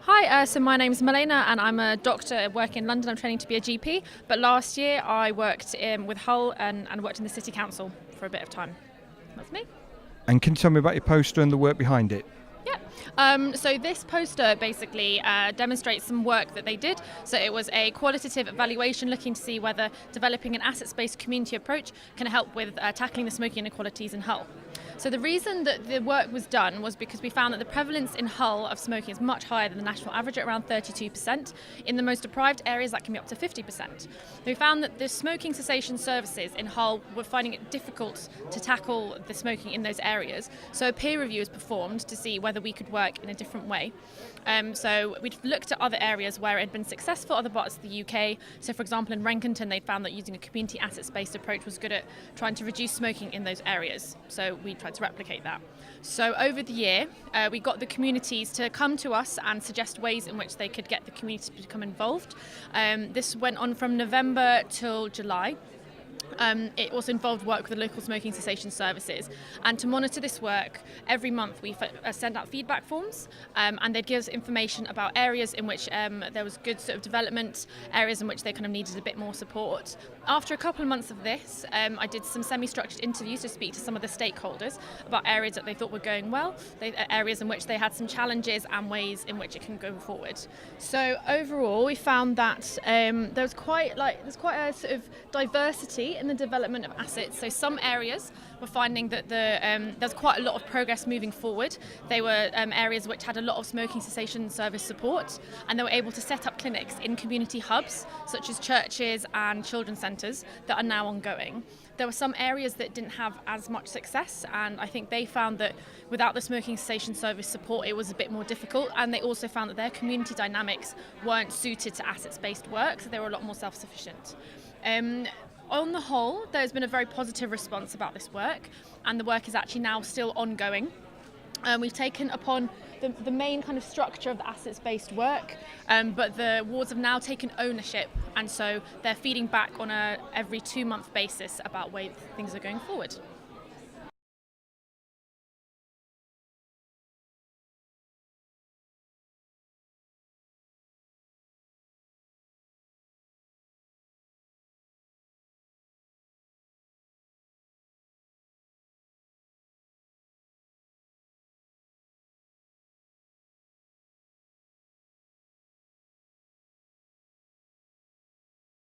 Hi, so my name's Milena and I'm a doctor working in London. I'm training to be a GP, but last year I worked with Hull and worked in the City Council for a bit of time. That's me. And can you tell me about your poster and the work behind it? Yeah. So this poster basically demonstrates some work that they did. So it was a qualitative evaluation looking to see whether developing an assets-based community approach can help with tackling the smoking inequalities in Hull. So the reason that the work was done was because we found that the prevalence in Hull of smoking is much higher than the national average at around 32%. In the most deprived areas that can be up to 50%. We found that the smoking cessation services in Hull were finding it difficult to tackle the smoking in those areas. So a peer review was performed to see whether we could work in a different way. So we'd looked at other areas where it had been successful, other parts of the UK. So for example in Renconton they'd found that using a community assets-based approach was good at trying to reduce smoking in those areas. So we tried to replicate that. So over the year we got the communities to come to us and suggest ways in which they could get the community to become involved. This went on from November till July. It also involved work with the local smoking cessation services, and to monitor this work every month we send out feedback forms and they'd give us information about areas in which there was good sort of development, areas in which they kind of needed a bit more support. After a couple of months of this I did some semi-structured interviews to speak to some of the stakeholders about areas that they thought were going well, areas in which they had some challenges and ways in which it can go forward. So overall we found that there's quite a sort of diversity in the development of assets. So some areas were finding that there's quite a lot of progress moving forward. They were areas which had a lot of smoking cessation service support, and they were able to set up clinics in community hubs such as churches and children's centres that are now ongoing. There were some areas that didn't have as much success, and I think they found that without the smoking cessation service support it was a bit more difficult, and they also found that their community dynamics weren't suited to assets-based work, so they were a lot more self-sufficient. On the whole, there's been a very positive response about this work, and the work is actually now still ongoing. We've taken upon the main kind of structure of the assets-based work, but the wards have now taken ownership, and so they're feeding back on a every 2-month basis about where things are going forward.